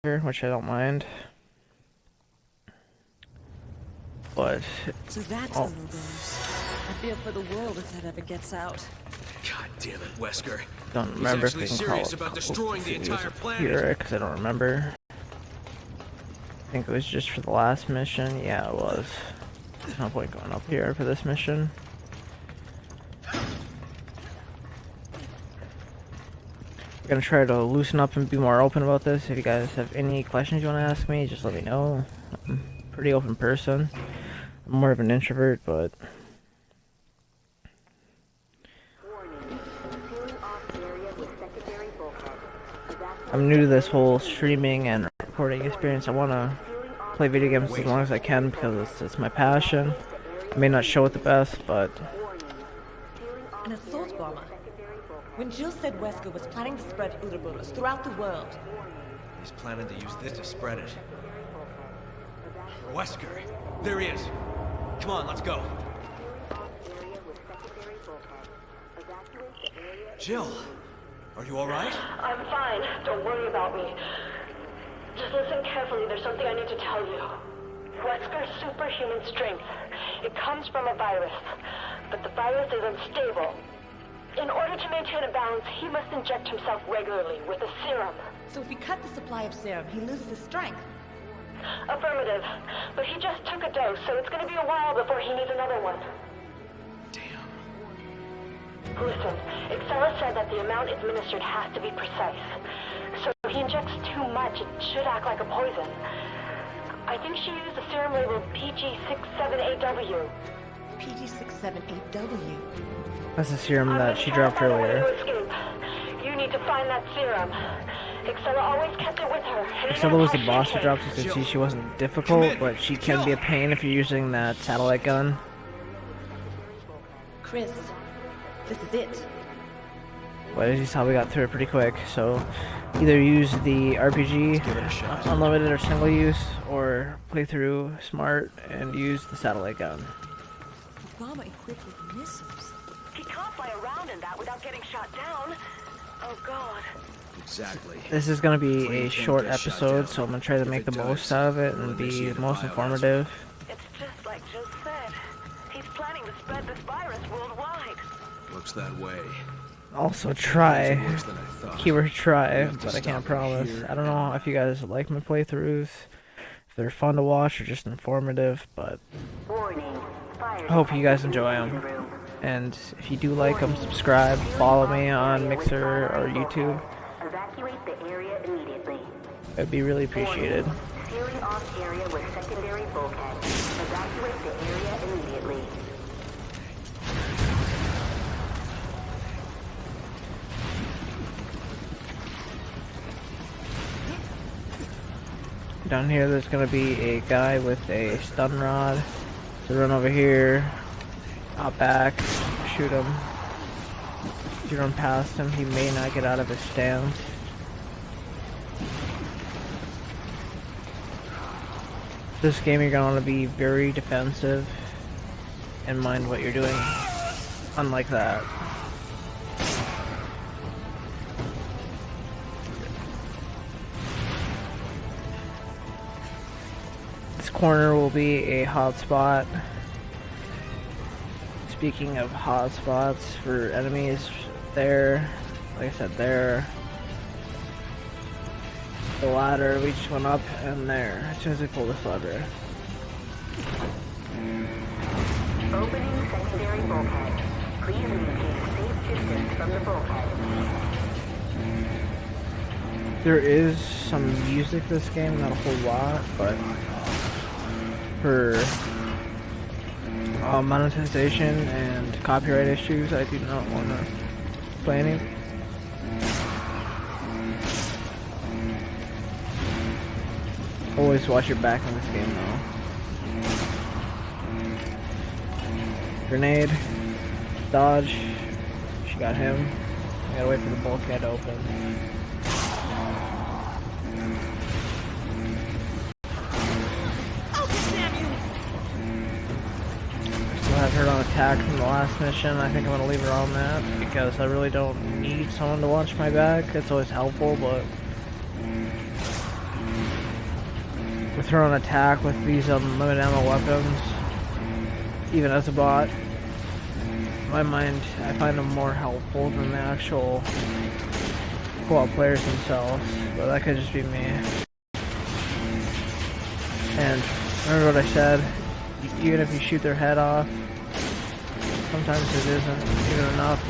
which I don't mind. But so that's the little goes. I fear for the world if that ever gets out. God damn it, Wesker. Don't remember if we can call it about destroying the entire planet. here, because I don't remember. I think it was just for the last mission. Yeah, it was. There's no point going up here for this mission. I'm gonna try to loosen up and be more open about this. If you guys have any questions you want to ask me, just let me know. I'm a pretty open person. I'm more of an introvert, but I'm new to this whole streaming and recording experience. I want to play video games as long as I can because it's my passion. I may not show it the best, but... An assault bomber. When Jill said Wesker was planning to spread Ouroboros throughout the world. He's planning to use this to spread it. Wesker! There he is! Come on, let's go! Jill! Are you alright? I'm fine. Don't worry about me. Just listen carefully. There's something I need to tell you. Wesker's superhuman strength. It comes from a virus. But the virus is unstable. In order to maintain a balance, he must inject himself regularly with a serum. So if we cut the supply of serum, he loses his strength. Affirmative. But he just took a dose, so it's going to be a while before he needs another one. Damn. Listen, Excella said that the amount administered has to be precise. So if he injects too much, it should act like a poison. I think she used a serum labeled PG67AW. PG67AW. That's the serum that she dropped earlier. You need to find that serum. Excella always kept it with her. Excella was the boss who dropped it, so see, she wasn't difficult, but she can be a pain if you're using that satellite gun. Chris, this is it. But as you saw, we got through it pretty quick, so either use the RPG, Give it a shot. unlimited or single use, or play through smart and use the satellite gun. Bomber equipped with missiles. He can't fly around in that without getting shot down. Oh God. Exactly. This is going to be a short episode, so I'm going to try to make the most out of it and be the most informative. It's just like Jill said. He's planning to spread this virus worldwide. Looks that way. Also try, Worse than I thought. keyword try, have to but I can't stop promise. here. I don't know if you guys like my playthroughs, if they're fun to watch or just informative, but I hope you guys enjoy them. And if you do like them, subscribe, follow me on Mixer or YouTube. Evacuate the area immediately. It'd be really appreciated. Sealing off area with secondary bulkhead. Evacuate the area immediately. Down here there's gonna be a guy with a stun rod. So run over here, hop back, shoot him. If you run past him, he may not get out of his stance. This game you're gonna want to be very defensive and mind what you're doing. Unlike that. This corner will be a hotspot. Speaking of hotspots for enemies, there, like I said, there. The ladder, we just went up and there, as soon as we pull this lever. Opening secondary bulkhead. Please maintain a safe distance from the bulkhead. There is some music this game, not a whole lot, but for monetization and copyright issues, I do not want to play any. Always watch your back in this game though. Grenade. Dodge. She got him. I gotta wait for the bulkhead to open. Still have her on attack from the last mission. I think I'm gonna leave her on that because I really don't need someone to watch my back. It's always helpful, but to throw an attack with these limited ammo weapons, even as a bot. In my mind, I find them more helpful than the actual co-op players themselves, but that could just be me. And remember what I said, even if you shoot their head off, sometimes it isn't even enough,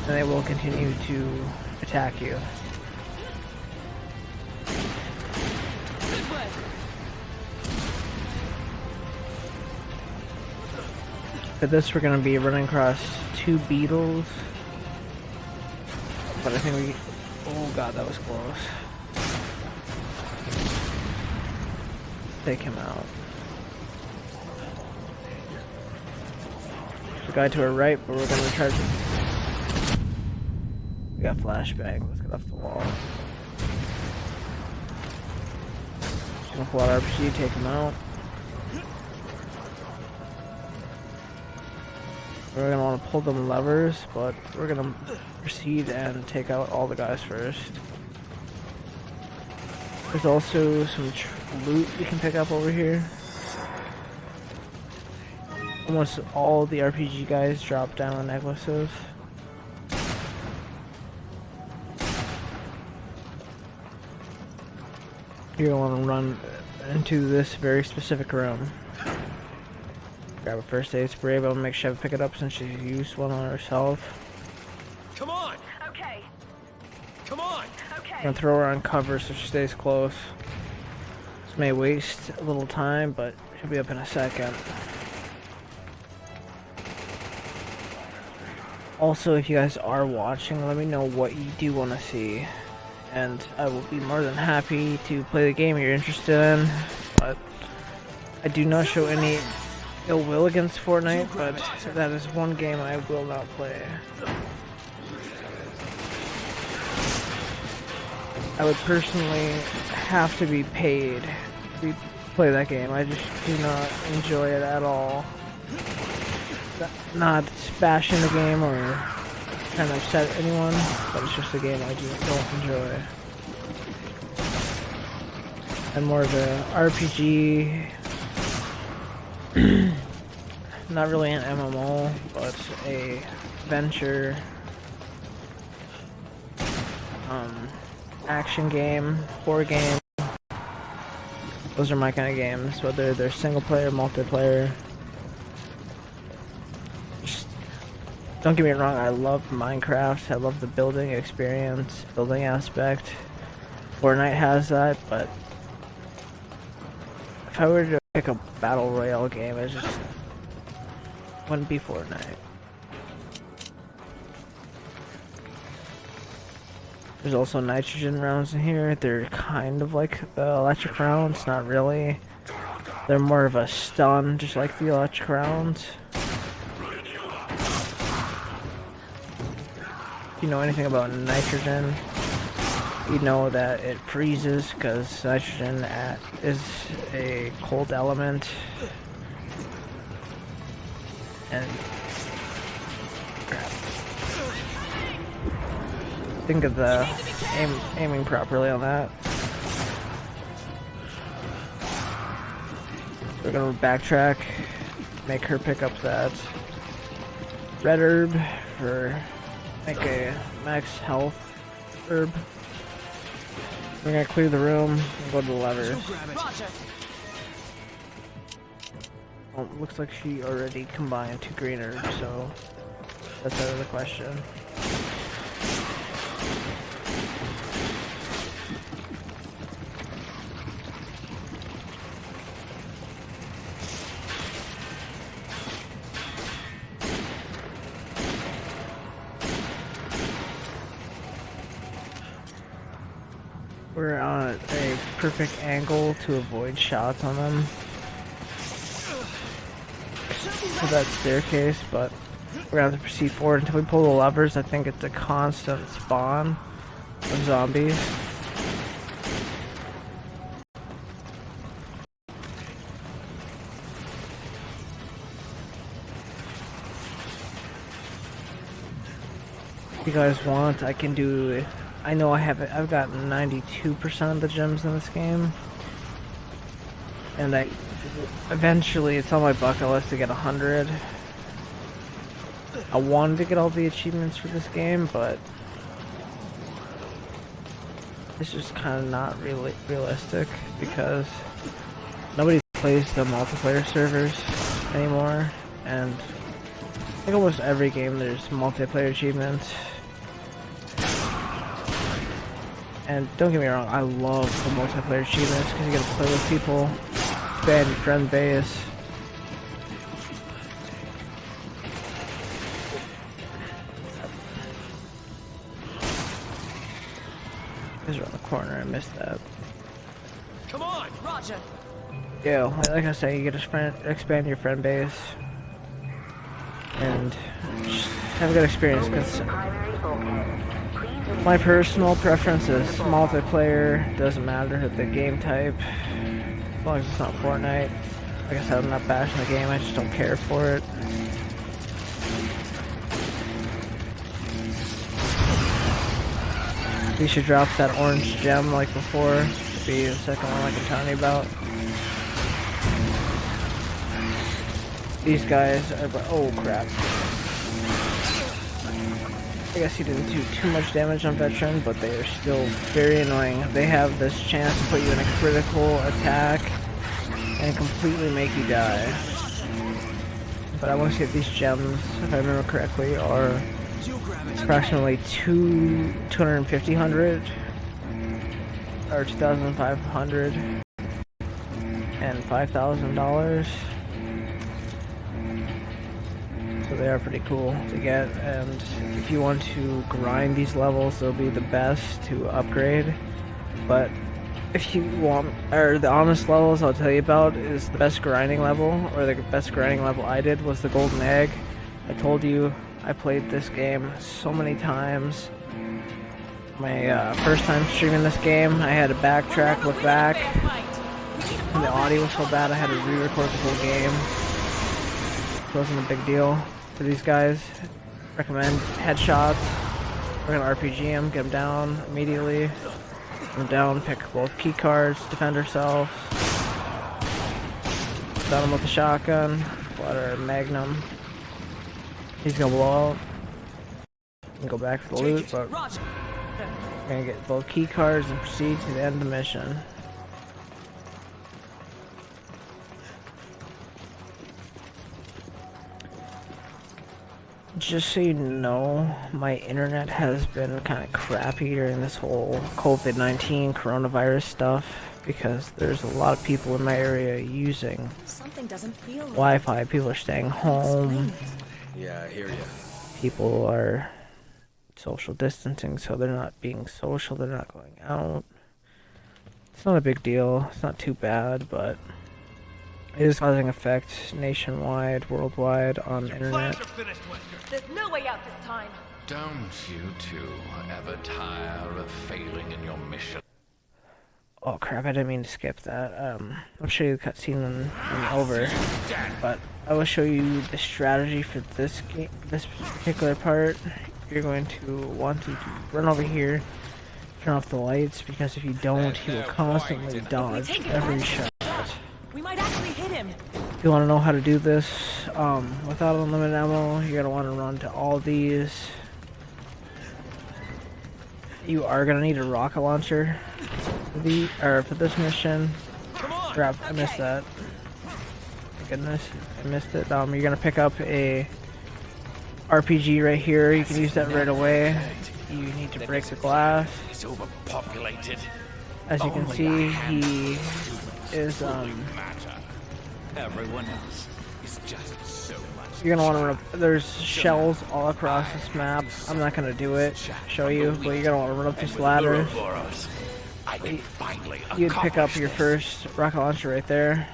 and they will continue to attack you. For this, we're going to be running across 2 beetles, but I think we... oh god, that was close. Take him out. The guy to our right, but we're going to try to... we got flashbang, let's get off the wall. Gonna pull out RPG, take him out. We're gonna want to pull them levers, but we're gonna proceed and take out all the guys first. There's also some loot we can pick up over here. Almost all the RPG guys drop diamond necklaces. You're gonna want to run into this very specific room. Grab a first aid spray, but I'll make Chev pick it up since she's used one on herself. Come on! Okay. Come on! Okay. I'm gonna throw her on cover so she stays close. This may waste a little time, but she'll be up in a second. Also, if you guys are watching, let me know what you do want to see, and I will be more than happy to play the game you're interested in. But I do not show any ill will against Fortnite, but that is one game I will not play. I would personally have to be paid to play that game. I just do not enjoy it at all. Not bashing the game or trying to upset anyone, but it's just a game I just don't enjoy. I'm more of a RPG. Not really an MMO, but a venture action game, horror game. Those are my kind of games, whether they're single player, multiplayer. Just don't get me wrong, I love Minecraft. I love the building experience, building aspect. Fortnite has that, but if I were to pick a battle royale game, it just wouldn't be Fortnite. There's also nitrogen rounds in here. They're kind of like the electric rounds, not really. They're more of a stun, just like the electric rounds. If you know anything about nitrogen, you know that it freezes because nitrogen is a cold element. And think of the aiming properly on that. We're gonna backtrack, make her pick up that red herb for make a max health herb. We're gonna clear the room and go to the levers. Well, looks like she already combined 2 green herbs, so that's out of the question. We're on a perfect angle to avoid shots on them. For that staircase, but we're gonna have to proceed forward until we pull the levers. I think it's a constant spawn of zombies. If you guys want, I can do. I know I've got 92% of the gems in this game. And eventually it's on my bucket list to get 100. I wanted to get all the achievements for this game, but it's just kind of not really realistic because nobody plays the multiplayer servers anymore, and I think almost every game there's multiplayer achievements. And don't get me wrong, I love the multiplayer achievements because you get to play with people, expand your friend base. He's around the corner, I missed that. Come on! Roger. Yeah, like I say, you get to expand your friend base and just have a good experience because my personal preference is multiplayer. Doesn't matter the game type, as long as it's not Fortnite. Like I said, I'm not bashing the game, I just don't care for it. You should drop that orange gem like before, to be the second one like I'm telling you about. These guys are, oh crap. I guess he didn't do too much damage on Veteran, but they are still very annoying. They have this chance to put you in a critical attack and completely make you die. But I want to get these gems, if I remember correctly, are approximately 250 or 2,500 and $5,000. So they are pretty cool to get, and if you want to grind these levels, they'll be the best to upgrade. But if you want, or the honest levels I'll tell you about is the best grinding level, or the best grinding level I did was the Golden Egg. I told you I played this game so many times. My first time streaming this game, I had to backtrack, look back, and the audio was so bad I had to re-record the whole game. It wasn't a big deal for these guys. Recommend headshots. We're gonna RPG him, get him down immediately. Get him down, pick both key cards, defend ourselves. Down him with the shotgun, flutter Magnum. He's gonna blow out and go back for the loot, but we're gonna get both key cards and proceed to the end of the mission. Just so you know, my internet has been kind of crappy during this whole COVID-19 coronavirus stuff because there's a lot of people in my area using Wi-Fi. People are staying home. Yeah, I hear you. People are social distancing, so they're not being social, they're not going out. It's not a big deal, it's not too bad, but it is causing effect nationwide, worldwide on the internet. There's no way out this time. Don't you two ever tire of failing in your mission? Oh crap, I didn't mean to skip that. I'll show you the cutscene when over, but I will show you the strategy for this game, this particular part. You're going to want to run over here, turn off the lights, because if you don't, he will constantly dodge every shot. We might actually hit him. If you want to know how to do this without unlimited ammo, you're going to want to run to all these. You are going to need a rocket launcher for this mission. Crap, I missed that. My goodness, I missed it. You're going to pick up a RPG right here. You can use that right away. You need to break the glass. It's overpopulated. As you can see, he is Everyone else is just so much. you're gonna want to run up. There's shells all across this map. I'm not gonna do it, show you, but you're gonna want to run up these ladders. You'd pick up your first rocket launcher right there.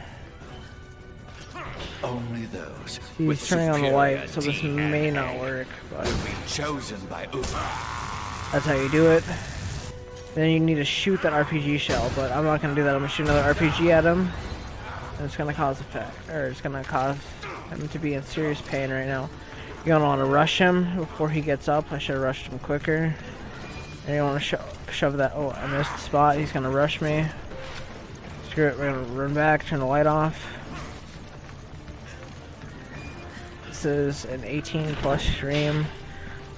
Only those. He's turning on the light, so this may not work, but Chosen by Uber. that's how you do it. Then you need to shoot that RPG shell, but I'm not gonna do that. I'm gonna shoot another RPG at him, and it's gonna cause it's gonna cause him to be in serious pain right now. You're gonna want to rush him before he gets up. I should have rushed him quicker. And you want to shove that. Oh, I missed the spot. He's gonna rush me. Just Screw it, we're gonna run back, turn the light off. This is an 18 plus stream.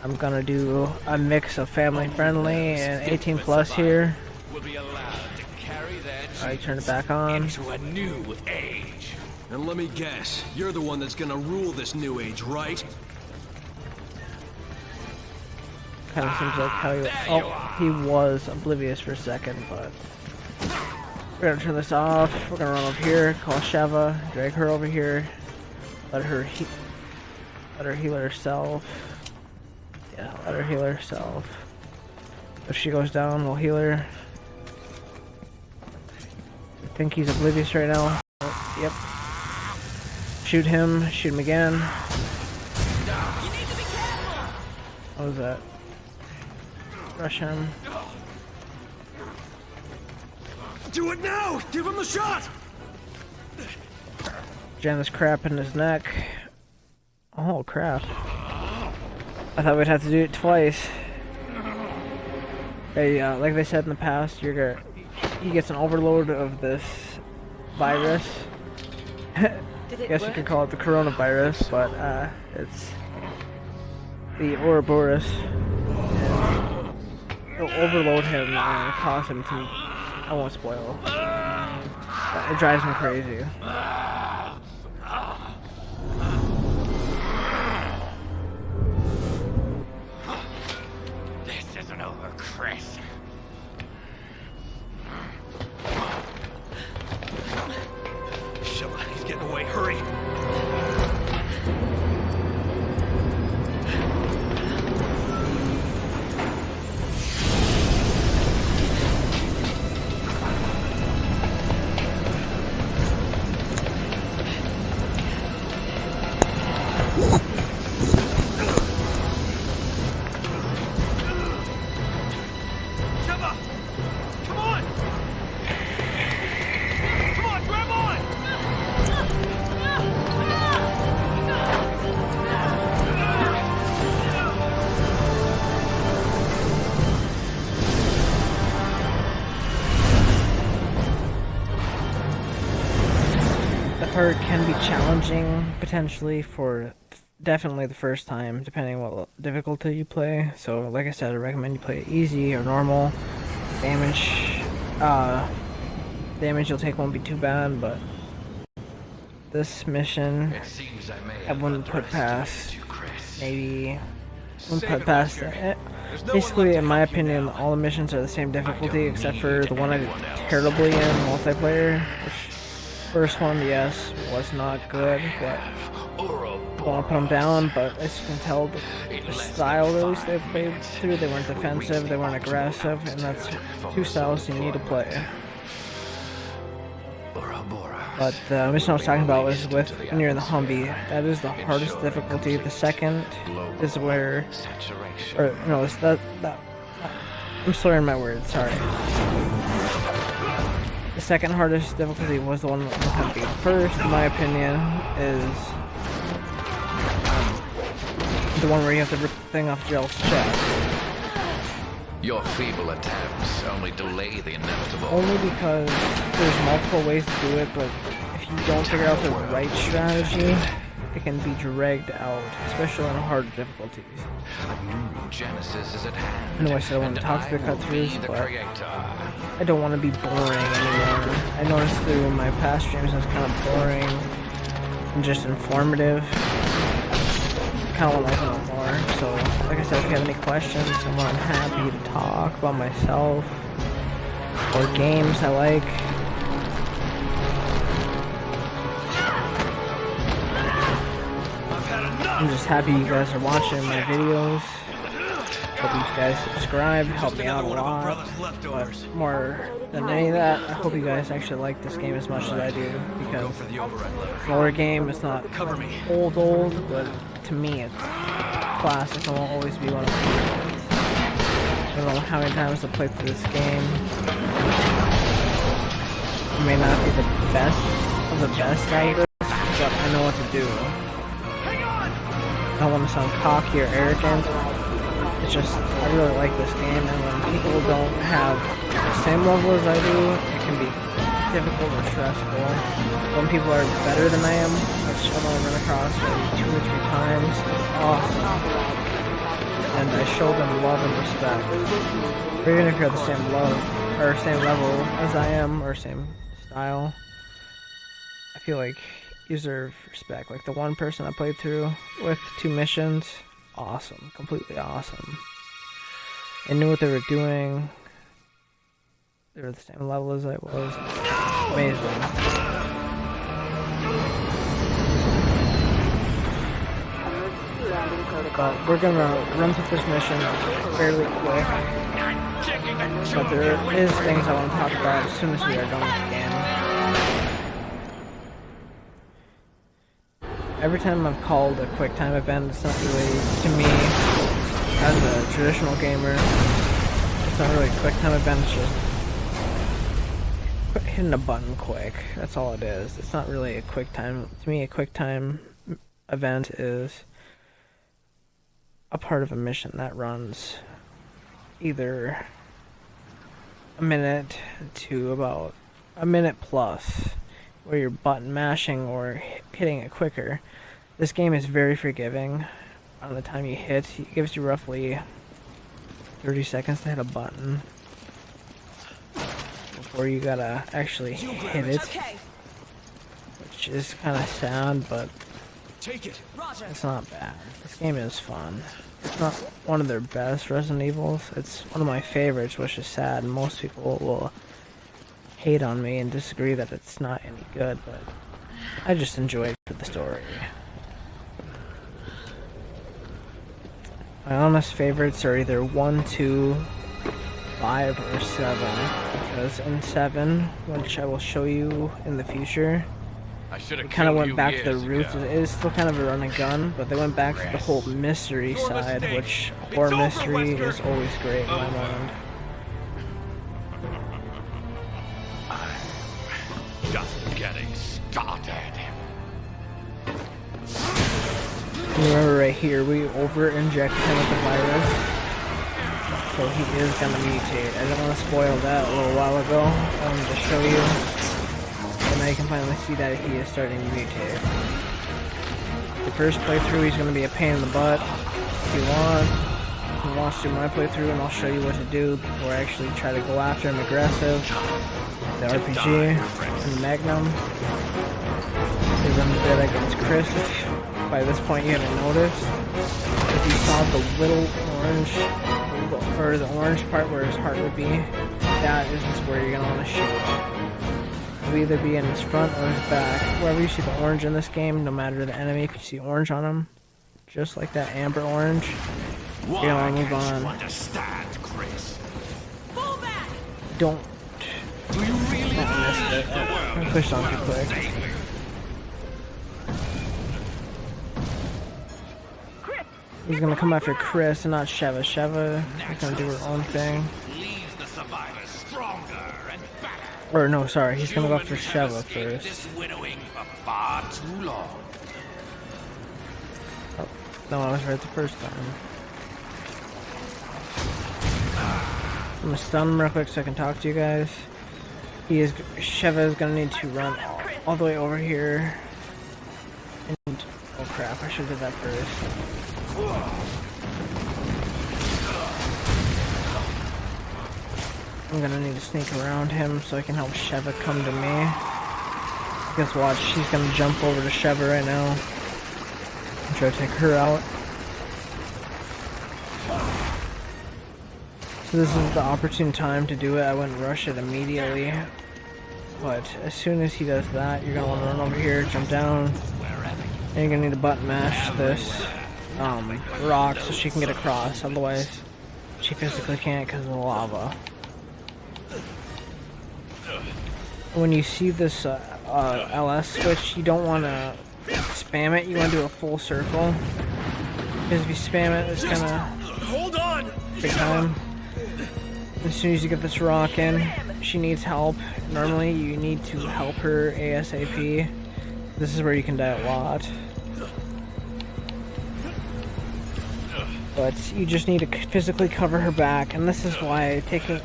I'm gonna do a mix of family friendly and 18 plus here. Will be allowed to carry their Alright, turn it back on. into a new age. And let me guess, you're the one that's gonna rule this new age, right? Kind of seems like how he was oblivious for a second, but we're gonna turn this off. We're gonna run over here, call Sheva, drag her over here, let her heal herself. Yeah, let her heal herself. If she goes down, we'll heal her. I think he's oblivious right now. Oh, yep. Shoot him again. What was that? Rush him. Do it now! Give him the shot! Jam this crap in his neck. Oh crap. I thought we'd have to do it twice. Hey, like they said in the past, he gets an overload of this virus. I guess you could call it the coronavirus, but it's the Ouroboros. And it'll overload him and cause him to... I won't spoil. It drives me crazy. This isn't over, Chris. Sheva, he's getting away, hurry! Sheva! Come on! Come on, grab on! The herd can be challenging, potentially, for definitely the first time, depending on what difficulty you play. So, like I said, I recommend you play it easy or normal. Damage you'll take won't be too bad, but this mission, It seems I may I have wouldn't put past, underestimated you, Chris. maybe, wouldn't put past it. Basically, in my opinion, all the missions are the same difficulty, except for the one I did terribly in multiplayer. First one, yes, was not good, but I don't want to put them down, but as you can tell, the style at least they played through, they weren't defensive, they weren't aggressive, and that's two styles you need to play. But the mission I was talking about was with near the Humvee. That is the hardest difficulty. The second is where, or no, it's that I'm slurring my words, sorry. The second hardest difficulty was the one with the Humvee. First, in my opinion, is the one where you have to rip the thing off Jill's chest. Your feeble attempts only delay the inevitable. Only because there's multiple ways to do it, but if you don't figure out the right strategy, it can be dragged out, especially on harder difficulties. Genesis is at hand. I know I said I wanted to talk to the cut-throughs, but I don't want to be boring anymore. I noticed through my past streams I was kind of boring and just informative. I kind of want to learn more, so like I said, if you have any questions, I'm happy to talk about myself or games I like. I'm just happy you guys are watching my videos. Hope you guys subscribe, help me out a lot. But more than any of that, I hope you guys actually like this game as much as I do, because it's an older game. It's not old, but to me it's classic and will always be one of my favorites. I don't know how many times I've played through this game. It may not be the best of the best at this, but I know what to do. I don't want to sound cocky or arrogant. It's just, I really like this game, and when people don't have the same level as I do, it can be difficult or stressful. When people are better than I am, which I've only run across maybe 2 or 3 times, it's awesome. And I show them love and respect. Or even if you're at the same love, or same level as I am, or same style, I feel like you deserve respect. Like the one person I played through with 2 missions, awesome. Completely awesome. They knew what they were doing. They were the same level as I was. Amazing. But we're gonna run through this mission fairly quick. But there is things I want to talk about as soon as we are done with the game. Every time I've called a quick time event, it's not really, to me, as a traditional gamer, it's not really a quick time event, it's just hitting a button quick. That's all it is. It's not really a quick time. To me, a quick time event is a part of a mission that runs either a minute to about a minute plus, where you're button mashing or hitting it quicker. This game is very forgiving on the time you hit. It gives you roughly 30 seconds to hit a button before you gotta actually hit it, which is kind of sad, but it's not bad. This game is fun. It's not one of their best Resident Evils. It's one of my favorites, which is sad. Most people will hate on me and disagree that it's not any good, but I just enjoy it for the story. My honest favorites are either 1, 2, 5, or 7. Because in 7, which I will show you in the future, they kind of went back to the roots. It is still kind of a run and gun, but they went back to the whole mystery side, which horror mystery is always great in my mind. I'm just getting started. Remember right here, we over-inject him with the virus, so he is gonna mutate. I didn't want to spoil that a little while ago. I wanted to show you. But now you can finally see that he is starting to mutate. The first playthrough, he's gonna be a pain in the butt. If you want, you can watch through my playthrough and I'll show you what to do before I actually try to go after him aggressive. The RPG and the Magnum is undead against Chris. By this point you haven't noticed. If you saw the little orange, or the orange part where his heart would be, that is just where you're gonna want to shoot. It'll either be in his front or his back. Wherever you see the orange in this game, no matter the enemy, if you see orange on him, just like that amber orange, you're gonna want to move on. Understand, Chris? Don't. Do you really Missed it. I pushed on too quick. He's gonna come after Chris and not Sheva. Sheva is gonna do her own thing. leaves the survivors stronger and better? Or no, sorry, he's gonna go after Sheva first. This winnowing for far too long. Oh, no, I was right the first time. I'm gonna stun him real quick so I can talk to you guys. Sheva is gonna need to run all the way over here. And, oh crap, I should have did that first. I'm gonna need to sneak around him so I can help Sheva come to me. Guess watch, she's gonna jump over to Sheva right now and try to take her out. So this is the opportune time to do it. I wouldn't rush it immediately, but as soon as he does that, you're gonna want to run over here, jump down, and you're gonna need to button mash this rock so she can get across. Otherwise, she physically can't because of the lava. When you see this LS switch, you don't want to spam it. You want to do a full circle, because if you spam it, it's gonna take time. As soon as you get this rock in, she needs help. Normally, you need to help her ASAP. This is where you can die a lot. But you just need to physically cover her back, and this is why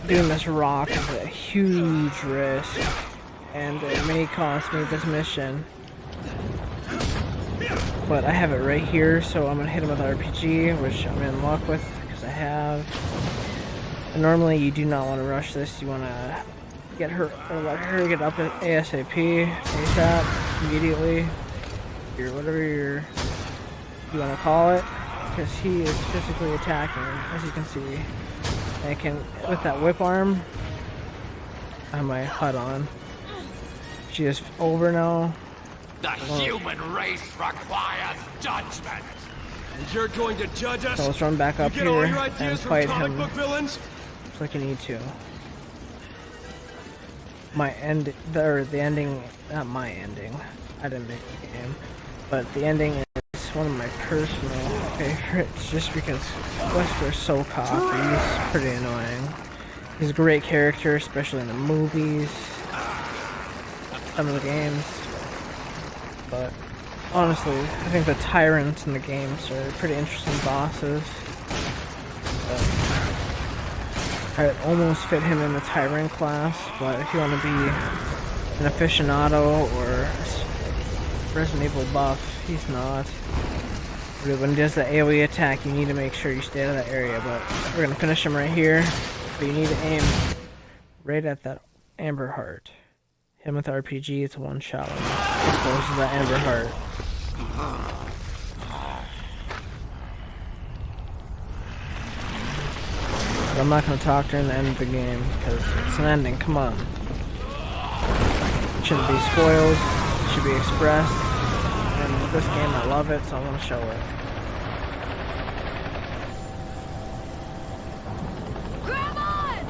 doing this rock is a huge risk. and it may cost me this mission. But I have it right here, so I'm gonna hit him with RPG, which I'm in luck with because I have. And normally you do not want to rush this. You want to get her or let her get up at ASAP, immediately, or whatever you want to call it, because he is physically attacking, as you can see. And I can, with that whip arm, I have my HUD on. She is over now. The human race requires judgment. And you're going to judge us? So let's run back up you get all here your and ideas from fight comic him. book villains? Like you need to. The ending, not my ending. I didn't make the game, but the ending is one of my personal favorites, just because Wesker's so cocky. He's pretty annoying. He's a great character, especially in the movies, some of the games. But honestly, I think the tyrants in the games are pretty interesting bosses. I almost fit him in the Tyrant class, but if you want to be an aficionado or Resident Evil buff, he's not. When he does the AoE attack, you need to make sure you stay out of that area, but we're going to finish him right here. But you need to aim right at that Amber Heart. Hit him with RPG, it's a one-shot. Exposes that Amber Heart. But I'm not going to talk during the end of the game, because it's an ending, come on. It shouldn't be spoiled, it should be expressed, and with this game I love it, so I want to show it. Grab on!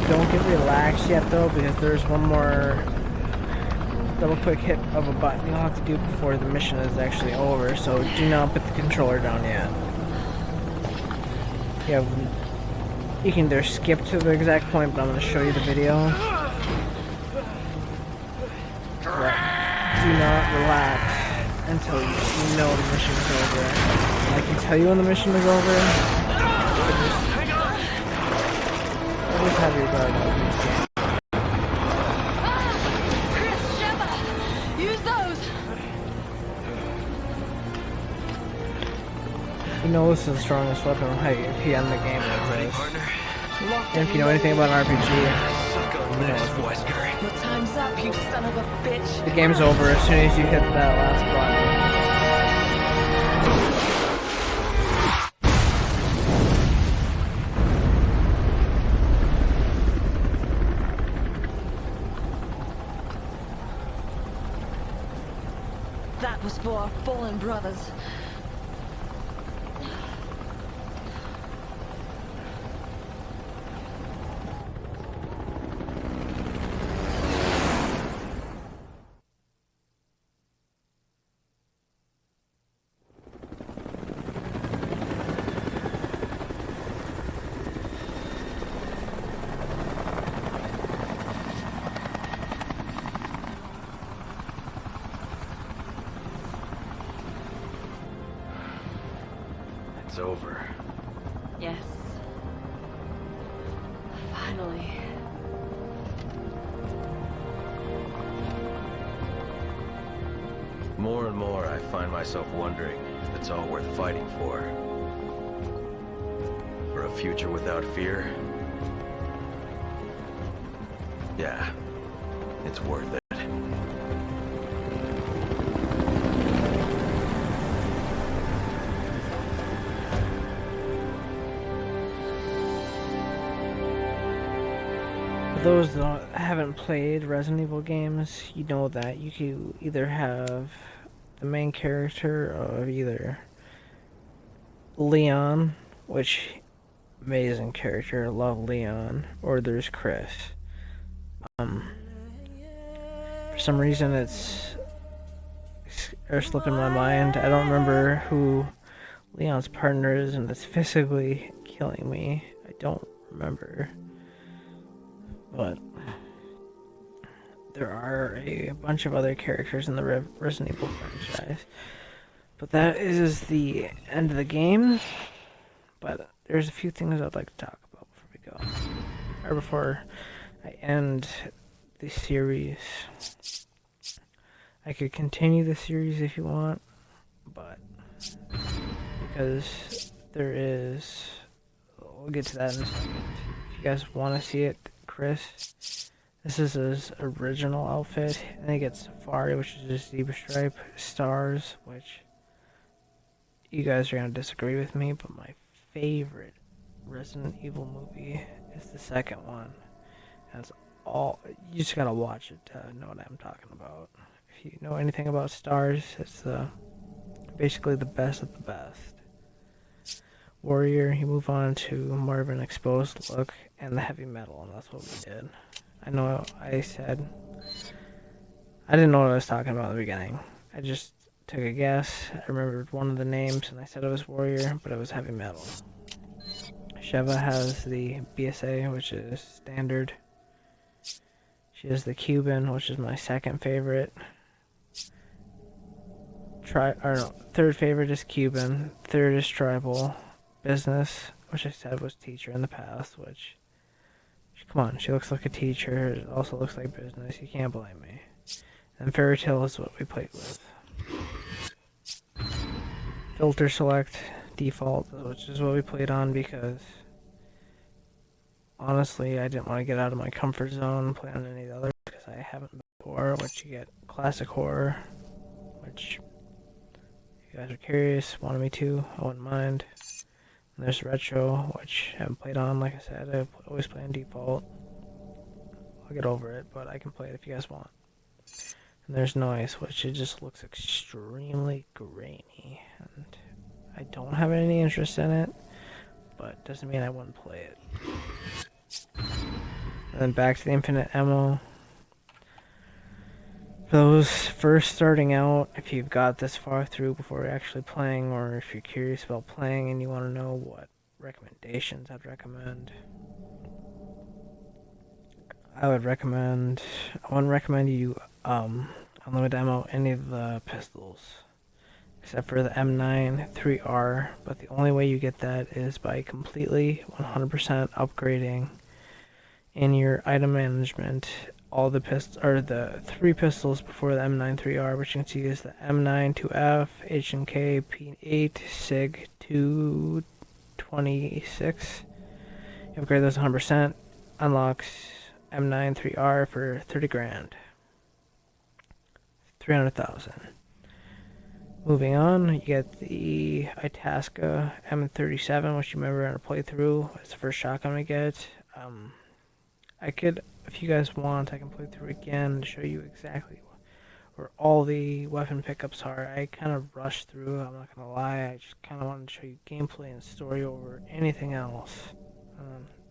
Don't get relaxed yet though, because there's one more double quick hit of a button you'll have to do before the mission is actually over, so do not put the controller down yet. Yeah, you can either skip to the exact point, but I'm going to show you the video. But do not relax until you know the mission is over. I can tell you when the mission is over. Always have your guard up in this game. Chris, Sheva! Use those! You know this is the strongest weapon if you end the game with this. And if you know anything about an RPG, you know Your time's up, you son of a bitch! the game's over as soon as you hit that last button. That was for our fallen brothers. It's over. Yes. Finally. More and more, I find myself wondering if it's all worth fighting for. For a future without fear? Yeah, it's worth it. For those that haven't played Resident Evil games, you know that you can either have the main character of either Leon, which amazing character, love Leon, or there's Chris. For some reason it's slipping my mind. I don't remember who Leon's partner is and is physically killing me. I don't remember. But there are a bunch of other characters in the Resident Evil franchise. But that is the end of the game. But there's a few things I'd like to talk about before we go. Or before I end the series. I could continue the series if you want, but because there is, we'll get to that in a second. If you guys want to see it, Chris, this is his original outfit, and he gets Safari, which is his zebra stripe, Stars, which you guys are going to disagree with me, but my favorite Resident Evil movie is the second one. That's all, you just gotta watch it to know what I'm talking about. If you know anything about Stars, it's basically the best of the best. Warrior, you move on to more of an exposed look, and the heavy metal, and that's what we did. I know I said, I didn't know what I was talking about in the beginning. I just took a guess. I remembered one of the names, and I said it was Warrior, but it was heavy metal. Sheva has the BSA, which is standard. She has the Cuban, which is my second favorite. Third favorite is Cuban. Third is Tribal. Business, which I said was teacher in the past, which, come on, she looks like a teacher. It also looks like business. You can't blame me. And Fairy Tale is what we played with. Filter select, default, which is what we played on because honestly, I didn't want to get out of my comfort zone and play on any of the others because I haven't before, which you get classic horror, which if you guys are curious, wanted me to, I wouldn't mind. And there's retro, which I haven't played on, like I said, I always play on default. I'll get over it, but I can play it if you guys want. And there's noise, which it just looks extremely grainy, and I don't have any interest in it, but doesn't mean I wouldn't play it. And then back to the infinite ammo. For those first starting out, if you've got this far through before you're actually playing, or if you're curious about playing and you want to know what recommendations I'd recommend, I wouldn't recommend you unlimited ammo any of the pistols, except for the M9 3R, but the only way you get that is by completely 100% upgrading in your item management all the the 3 pistols before the M9 3R, which you can see is the M9 2F, H&K P8, SIG 226. You upgrade those 100%, unlocks M9 3R for 30 grand. 300,000. Moving on, you get the Itasca M37, which you remember in a playthrough. It's the first shotgun we get. I could, if you guys want, I can play through again to show you exactly where all the weapon pickups are. I kind of rushed through, I'm not gonna lie. I just kind of wanted to show you gameplay and story over anything else.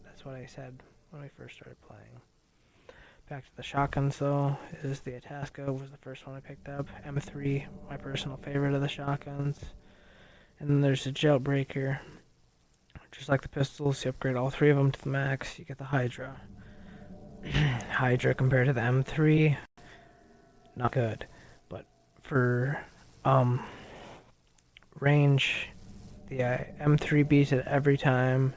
That's what I said when we first started playing. Back to the shotguns though, is the Itasca was the first one I picked up. M3, my personal favorite of the shotguns. And then there's the Jailbreaker. Just like the pistols, you upgrade all 3 of them to the max, you get the Hydra. Hydra compared to the M3, not good. But for range, the M3 beats it every time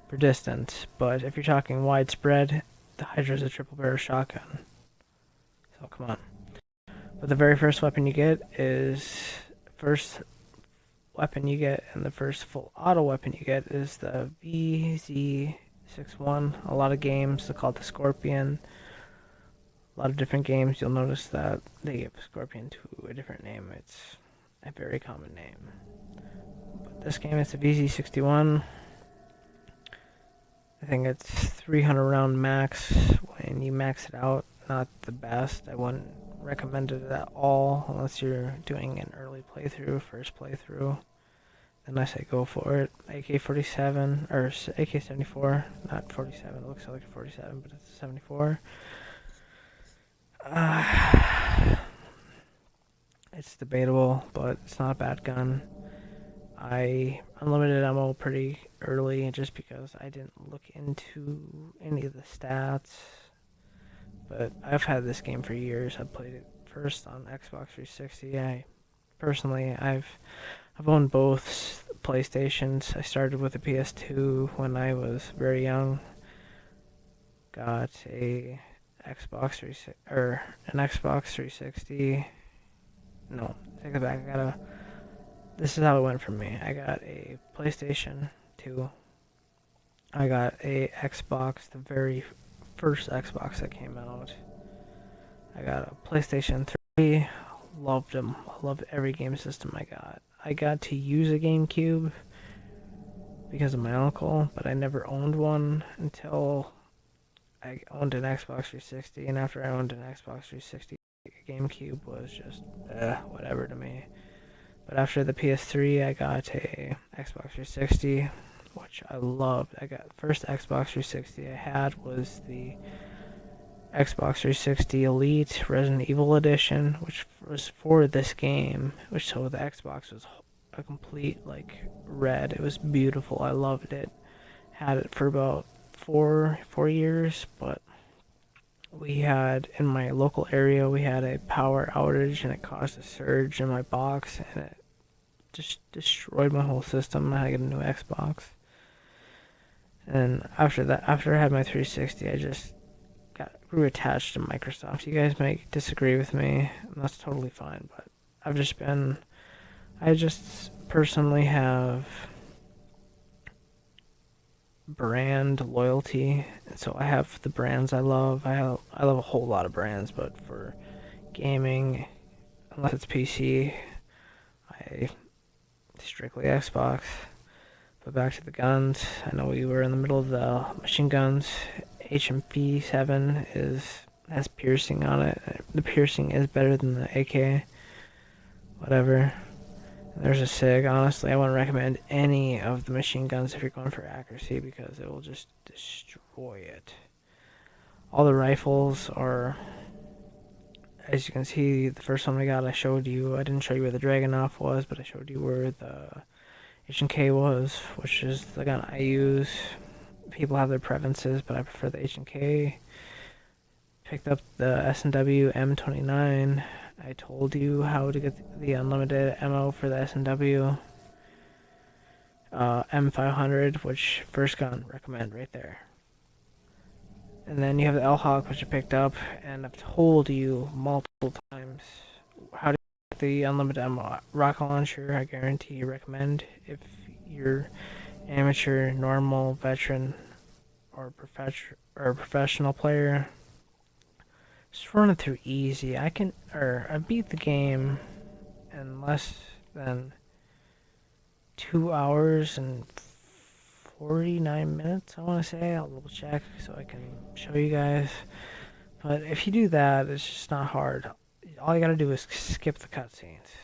for distance. But if you're talking widespread, the Hydra is a triple barrel shotgun. So come on. But the very first weapon you get is and the first full auto weapon you get is the VZ61. A lot of games they call it the Scorpion. A lot of different games you'll notice that they give Scorpion to a different name. It's a very common name. But this game is the VZ61. I think it's 300 round max. When you max it out, not the best. I wouldn't recommend it at all unless you're doing an early playthrough, first playthrough. Then I say go for it. AK-47 or AK-74, not 47. It looks like a 47, but it's a 74. It's debatable, but it's not a bad gun. I unlimited ammo pretty early just because I didn't look into any of the stats. But I've had this game for years. I played it first on Xbox 360. I've owned both PlayStations. I started with the PS2 when I was very young. Got an Xbox 360. No, take it back. This is how it went for me. I got a PlayStation 2. I got a Xbox, the very first Xbox that came out. I got a PlayStation 3. Loved them. I loved every game system I got. I got to use a GameCube because of my uncle, but I never owned one until I owned an Xbox 360, and after I owned an Xbox 360, GameCube was just whatever to me. But after the PS3, I got a Xbox 360, which I loved. First Xbox 360 I had was the Xbox 360 Elite Resident Evil Edition, which was for this game, so the Xbox was a complete, red. It was beautiful. I loved it. Had it for about four years, but in my local area, we had a power outage, and it caused a surge in my box, and it just destroyed my whole system. I had to get a new Xbox. And after I had my 360, I just grew attached to Microsoft. You guys may disagree with me, and that's totally fine, but I just personally have brand loyalty, and so I have the brands I love. I love a whole lot of brands, but for gaming, unless it's PC, I strictly Xbox. But back to the guns. I know we were in the middle of the machine guns. HMP 7 has piercing on it. The piercing is better than the AK. Whatever. There's a SIG. Honestly, I wouldn't recommend any of the machine guns if you're going for accuracy, because it will just destroy it. All the rifles are, as you can see, the first one I got, I showed you. I didn't show you where the Dragunov was, but I showed you where the H&K was, which is the gun I use. People have their preferences, but I prefer the H&K. Picked up the S&W M29. I told you how to get the unlimited ammo for the S&W. M500, which first gun, recommend right there. And then you have the L-Hawk, which I picked up, and I've told you multiple times how to get the unlimited ammo. Rocket launcher, I guarantee you recommend if you're amateur, normal, veteran, or professional player. Just run it through easy. I beat the game in less than 2 hours and 49 minutes, I want to say. I'll double check so I can show you guys. But if you do that, it's just not hard. All you gotta do is skip the cutscenes,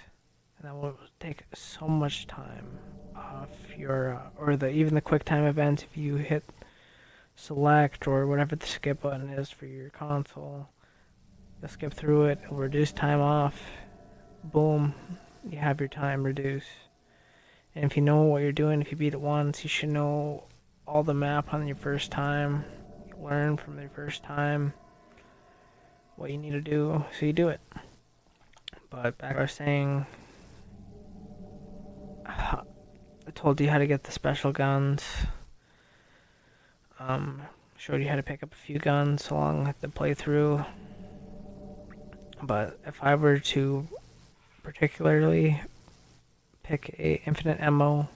and that will take so much time off your, even the quick time event. If you hit select or whatever the skip button is for your console, you'll skip through it. It'll reduce time off. Boom, you have your time reduced. And if you know what you're doing, if you beat it once, you should know all the map on your first time. You learn from your first time what you need to do, so you do it. But back to what I was saying, I told you how to get the special guns. Showed you how to pick up a few guns along the playthrough. But if I were to particularly pick a infinite ammo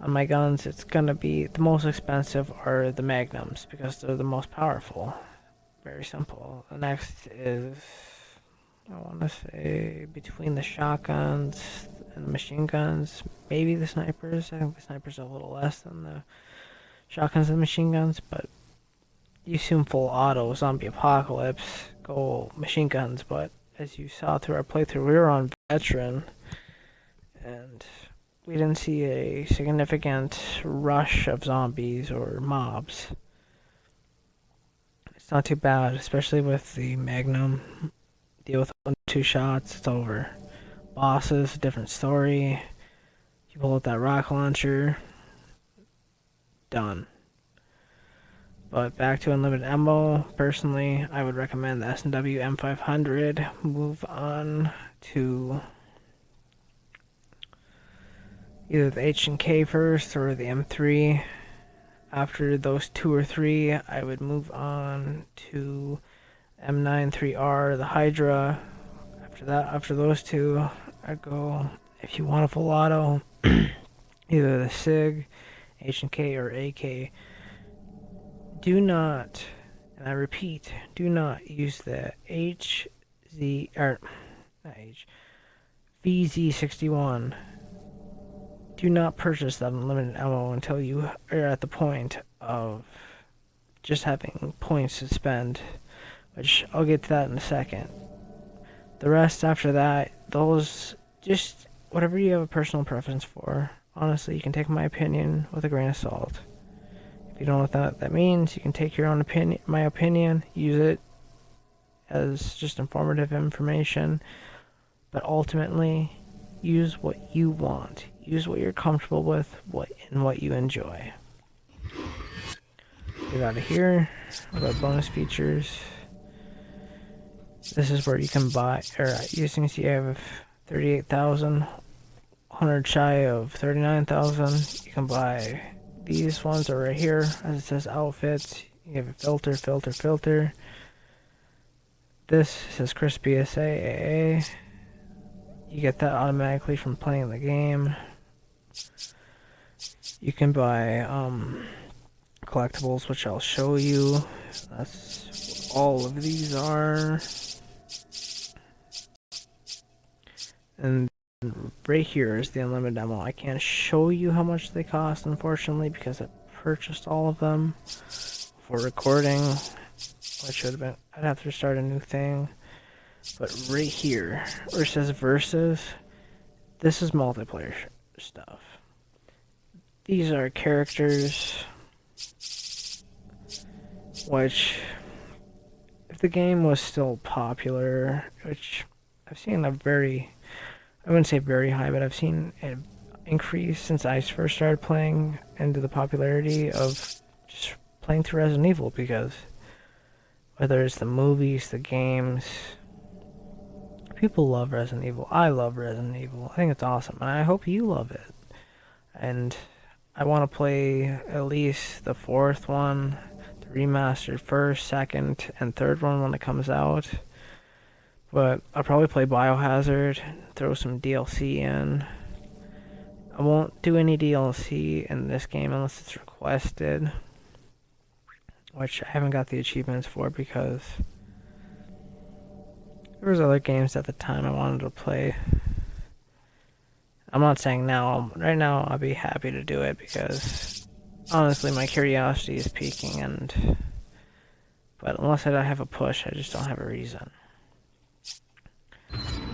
on my guns, it's gonna be the most expensive are the magnums, because they're the most powerful. Very simple. The next is, I want to say, between the shotguns and the machine guns, maybe the snipers. I think the snipers are a little less than the shotguns and machine guns, but you assume full auto, zombie apocalypse, go machine guns. But as you saw through our playthrough, we were on veteran, and we didn't see a significant rush of zombies or mobs. It's not too bad, especially with the Magnum. Deal with 1-2 shots, it's over. Bosses, different story. You pull out that rocket launcher, done. But back to unlimited ammo, personally, I would recommend the S&W M500. Move on to either the H&K first or the M3. After those 2 or 3, I would move on to M93R, the Hydra. After those 2, I'd go, if you want a full auto, either the SIG, H&K, or AK. Do not, and I repeat, do not use the VZ61. Do not purchase that unlimited ammo until you are at the point of just having points to spend, which I'll get to that in a second. The rest after that, those, just whatever you have a personal preference for. Honestly, you can take my opinion with a grain of salt. If you don't know what that means, you can take your own opinion, my opinion, use it as just informative information, but ultimately, use what you want. Use what you're comfortable with, and what you enjoy. Get out of here. What about bonus features? This is where you can buy, or you can see I have 38,000, 100 shy of 39,000. You can buy these ones are right here, as it says outfits. You have a filter. This says Chris BSA AA. You get that automatically from playing the game. You can buy collectibles, which I'll show you. That's what all of these are. And right here is the unlimited ammo. I can't show you how much they cost, unfortunately, because I purchased all of them for recording. I'd have to start a new thing. But right here, where it says versus, this is multiplayer stuff. These are characters, which, if the game was still popular, which I've seen a very, I wouldn't say very high, but I've seen an increase since I first started playing into the popularity of just playing through Resident Evil, because whether it's the movies, the games, people love Resident Evil. I love Resident Evil. I think it's awesome, and I hope you love it. And I want to play at least the 4th one, the remastered 1st, 2nd, and 3rd one when it comes out. But I'll probably play Biohazard, throw some DLC in. I won't do any DLC in this game unless it's requested, which I haven't got the achievements for because there was other games at the time I wanted to play. I'm not saying now. Right now, I'll be happy to do it because honestly, my curiosity is peaking. But unless I have a push, I just don't have a reason.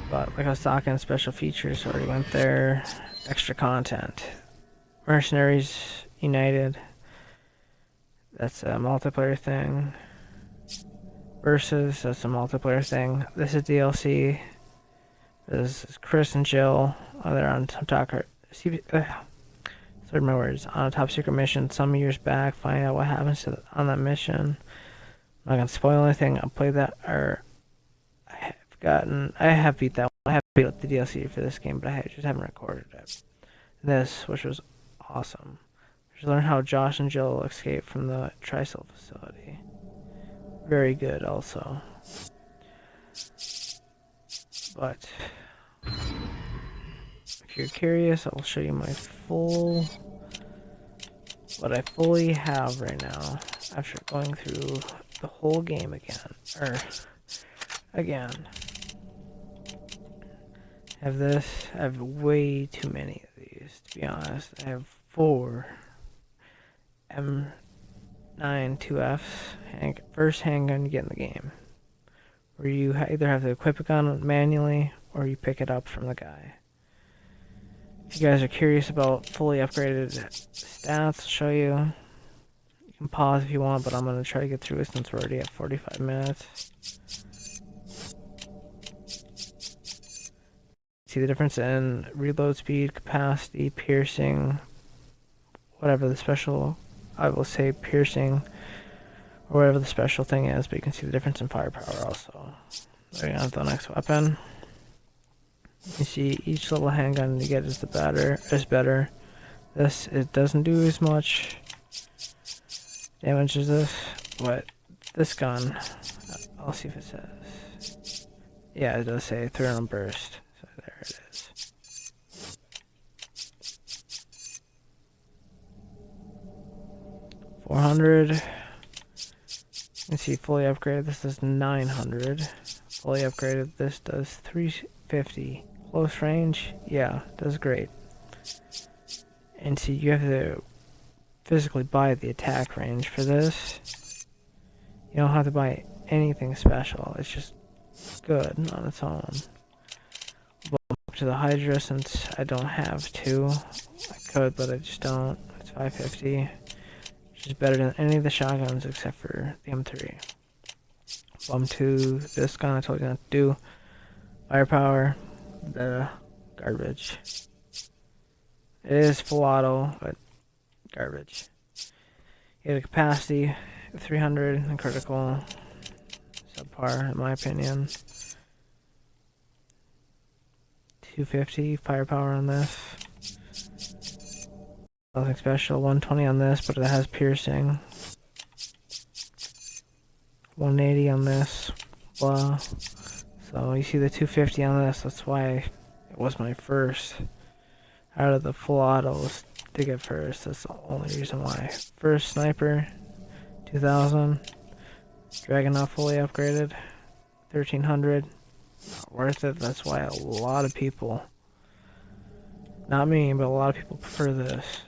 But like I was talking, special features already went there. Extra content. Mercenaries United. That's a multiplayer thing. Versus, that's a multiplayer thing. This is DLC. This is Chris and Jill. They're on some sorry, my words. On a top secret mission some years back. Find out what happens on that mission. I'm not gonna spoil anything. I'll play that, or I have beat that one. I have beat the DLC for this game, but I just haven't recorded it. This, which was awesome. Just learn how Josh and Jill escape from the Trisol facility. Very good, also. But if you're curious, I'll show you what I fully have right now after going through the whole game again. I have this. I have way too many of these, to be honest. I have 4 M9 2Fs, first handgun you get in the game, where you either have to equip a gun manually or you pick it up from the guy. If you guys are curious about fully upgraded stats, I'll show you. You can pause if you want, but I'm going to try to get through it since we're already at 45 minutes. see the difference in reload speed, capacity, piercing, whatever the special, I will say piercing, or whatever the special thing is, but you can see the difference in firepower also. Moving on to the next weapon. You see each little handgun you get is better. This, it doesn't do as much damage as this, but this gun, I'll see if it says. Yeah, it does say 300 burst. So there it is. $400. You can see fully upgraded. This does 900. Fully upgraded. This does 350. Close range, yeah, does great. And see, you have to physically buy the attack range for this. You don't have to buy anything special. It's just good on its own. Well, up to the Hydra, since I don't have to. I could, but I just don't. It's 550, which is better than any of the shotguns except for the M3. Bump to this gun I told you not to do. Firepower, the garbage. It is full auto, but garbage. You have a capacity 300 and critical, subpar in my opinion. 250 firepower on this. Nothing special. 120 on this, but it has piercing. 180 on this. Blah. So you see the 250 on this. That's why it was my first out of the full autos to get first. That's the only reason why. First sniper, 2000. Dragunov fully upgraded, 1300. Not worth it. That's why a lot of people, not me, but a lot of people prefer this.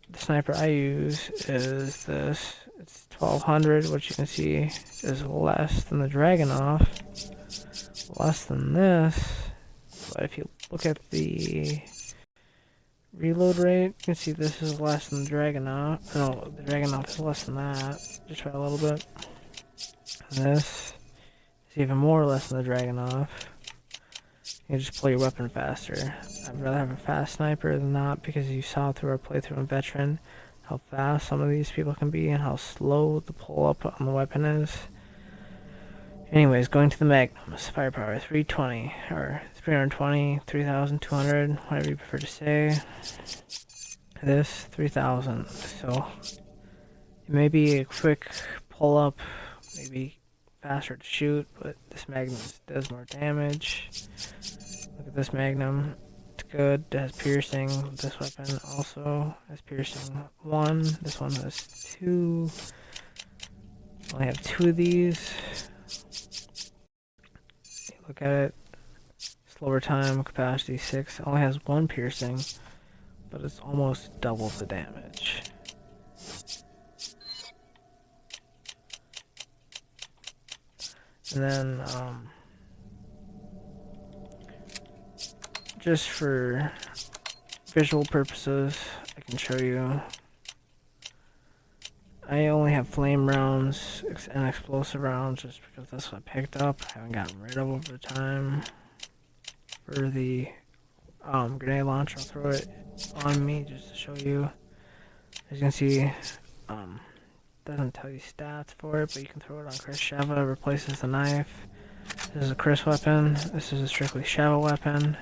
The sniper I use is this. It's 1200, which you can see is less than the Dragunov, less than this. But if you look at the reload rate, you can see this is less than the Dragunov. No, the Dragunov is less than that, just by a little bit. And this is even more less than the Dragunov. You can just play your weapon faster. I'd rather have a fast sniper than not, because you saw through our playthrough on Veteran how fast some of these people can be and how slow the pull up on the weapon is. Anyways, going to the Magnums, firepower 320 or 320, 3,200, whatever you prefer to say. This 3,000. So it may be a quick pull up, maybe faster to shoot, but this Magnum does more damage. Look at this Magnum. It's good. It has piercing. This weapon also has piercing 1. This one has 2. I only have 2 of these. Look at it. Slower time, capacity 6. It only has 1 piercing, but it's almost double the damage. And then, just for visual purposes, I can show you. I only have flame rounds and explosive rounds just because that's what I picked up. I haven't gotten rid of over time. For the grenade launcher, I'll throw it on me just to show you. As you can see, doesn't tell you stats for it, but you can throw it on Chris Sheva. Replaces the knife. This is a Chris weapon. This is a strictly Sheva weapon.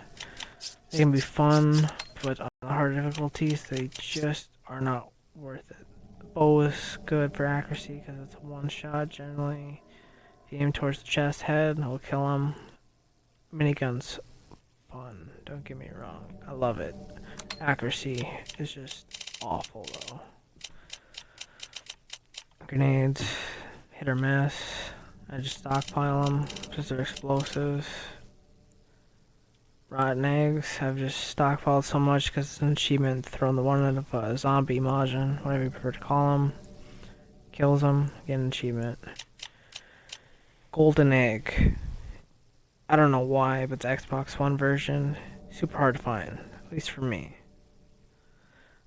They can be fun, but on the hard difficulties, they just are not worth it. The bow is good for accuracy because it's a one shot generally. If you aim towards the chest head, it'll kill him. Miniguns, fun. Don't get me wrong. I love it. Accuracy is just awful though. Grenades, hit or miss. I just stockpile them because they're explosives. Rotten eggs, I've just stockpiled so much because it's an achievement. Throwing the one of a zombie Majin, whatever you prefer to call them. Kills them, get an achievement. Golden egg. I don't know why, but the Xbox One version, super hard to find, at least for me.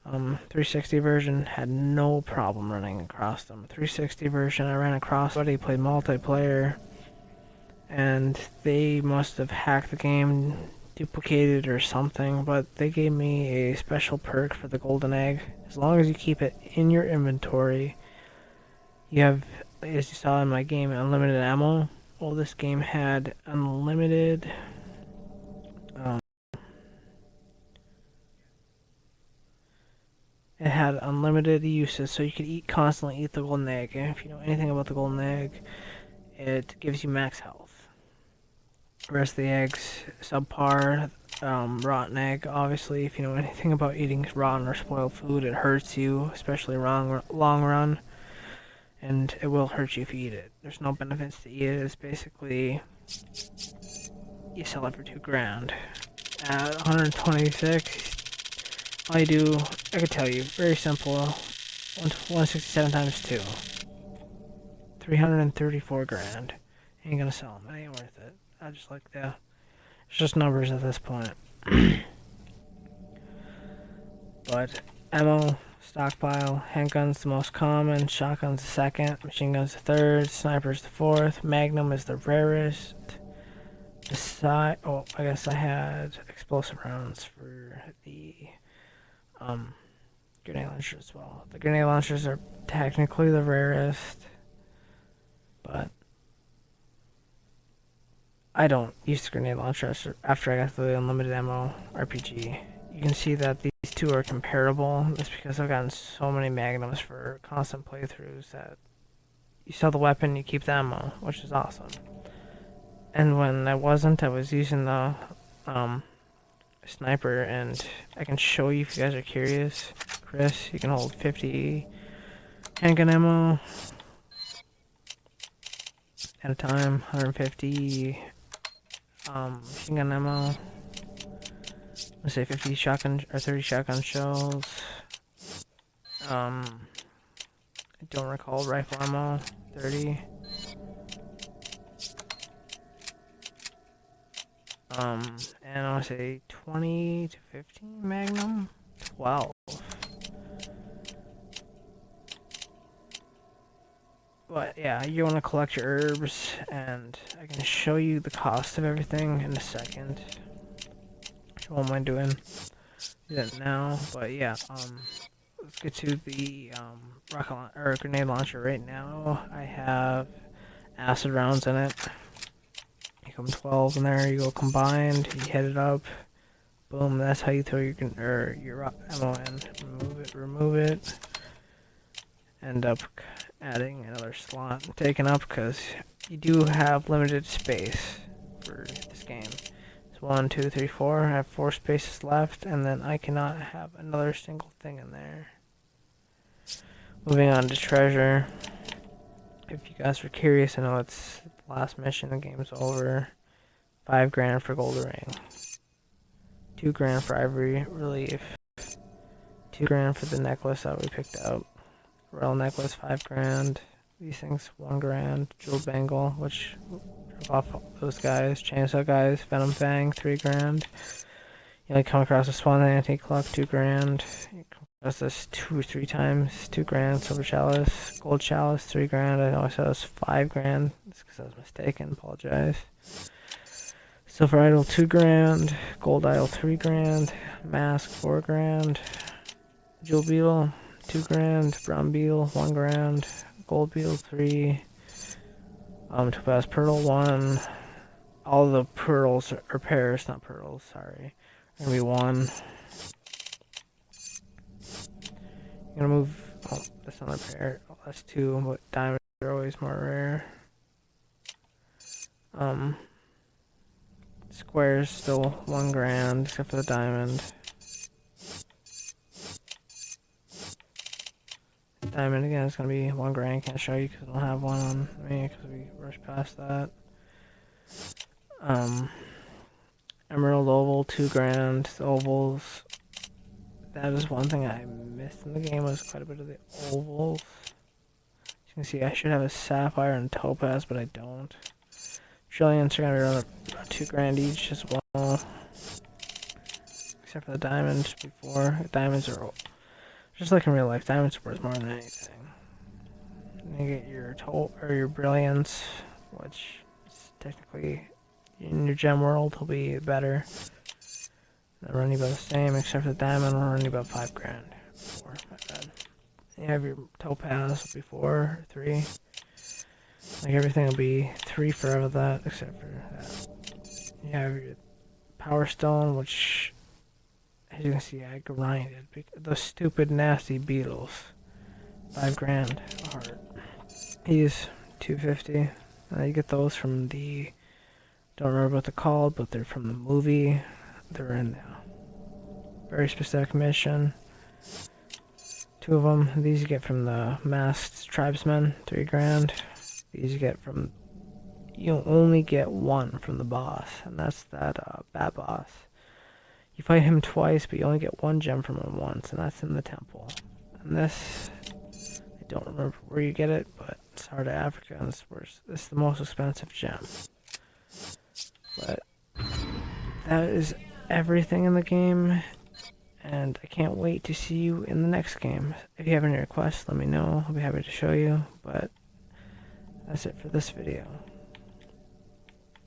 360 version had no problem running across them. 360 version I ran across somebody played multiplayer, and they must have hacked the game duplicated or something, but they gave me a special perk for the golden egg. As long as you keep it in your inventory, you have, as you saw in my game, unlimited ammo. Well, this game had unlimited it had unlimited uses, so you could constantly eat the golden egg. And if you know anything about the golden egg, it gives you max health. The rest of the eggs, subpar. Rotten egg, obviously, if you know anything about eating rotten or spoiled food, it hurts you, especially long run. And it will hurt you if you eat it. There's no benefits to eat it. It's basically, you sell it for $2,000. At 126, all you do, I could tell you, very simple. 167 times 2. 334 grand. Ain't gonna sell them. It ain't worth it. I just like the. It's just numbers at this point. But ammo, stockpile, handguns the most common, shotguns the second, machine guns the third, snipers the fourth, magnum is the rarest. I guess I had explosive rounds for the grenade launcher as well. The grenade launchers are technically the rarest, but I don't use the grenade launcher after I got the unlimited ammo RPG. You can see that these two are comparable. That's because I've gotten so many magnums for constant playthroughs that you sell the weapon, you keep the ammo, which is awesome. And when I wasn't, I was using the sniper, and I can show you if you guys are curious. Chris, you can hold 50 handgun ammo at a time, 150 machine gun ammo. Let's say 50 shotgun or 30 shotgun shells. I don't recall rifle ammo, 30. And I want to say 20 to 15 magnum, 12. But yeah, you want to collect your herbs, and I can show you the cost of everything in a second. What am I doing? Do that now, but yeah, let's get to the grenade launcher right now. I have acid rounds in it. You come 12 in there, you go combined, you hit it up, boom, that's how you throw your ammo in. Remove it, end up adding another slot, taken up, because you do have limited space for this game. It's 1, 2, 3, 4, I have 4 spaces left, and then I cannot have another single thing in there. Moving on to treasure. If you guys were curious, I know it's the last mission, the game's over. $5,000 for gold ring. $2,000 for ivory relief. $2,000 for the necklace that we picked up. Royal necklace, $5,000. These things, $1,000. Jewel bangle, which off those guys. Chainsaw guys, Venom Fang, $3,000. You like come across a Swan antique clock, $2,000. You come across this 2 or 3 times, $2,000. Silver chalice, gold chalice, $3,000. I know I said it was $5,000. It's because I was mistaken. Apologize. Silver idol, $2,000. Gold idol, $3,000. Mask, $4,000. Jewel beetle, $2,000. Brown beetle, $1,000. Gold beetle, $3,000. Topaz pearl, $1,000. All the pearls or pears, not pearls, sorry, are gonna be $1,000. I'm gonna move. Oh, that's not a pair. Oh, that's $2,000, but diamonds are always more rare. Squares still $1,000, except for the diamond. Diamond again is gonna be $1,000. Can't show you because I don't have one on me because we rushed past that. Emerald oval, $2,000. The ovals. That is one thing I missed in the game, was quite a bit of the ovals. As you can see, I should have a sapphire and topaz, but I don't. Trillions are gonna be around $2,000 each as well. Except for the diamonds before. Diamonds are just like in real life, diamonds are worth more than anything. And you get your brilliance, which is technically in your gem world will be better. They're running about the same, except for the diamond will run you about 5 grand. 4, my bad. You have your topaz will be 4 or 3. Like everything will be 3 for all of that, except for that. You have your power stone, which, as you can see, I grinded. Those stupid, nasty beetles. 5 grand a heart. These 250. You get those from the. Don't remember what they're called, but they're from the movie. They're in a very specific mission. 2 of them. These you get from the masked tribesmen. 3 grand. These you get from. You only get 1 from the boss, and that's that bad boss. You fight him twice, but you only get 1 gem from him once, and that's in the temple. And this, I don't remember where you get it, but it's Heart of Africa, and this is the most expensive gem. But that is everything in the game, and I can't wait to see you in the next game. If you have any requests, let me know. I'll be happy to show you, but that's it for this video.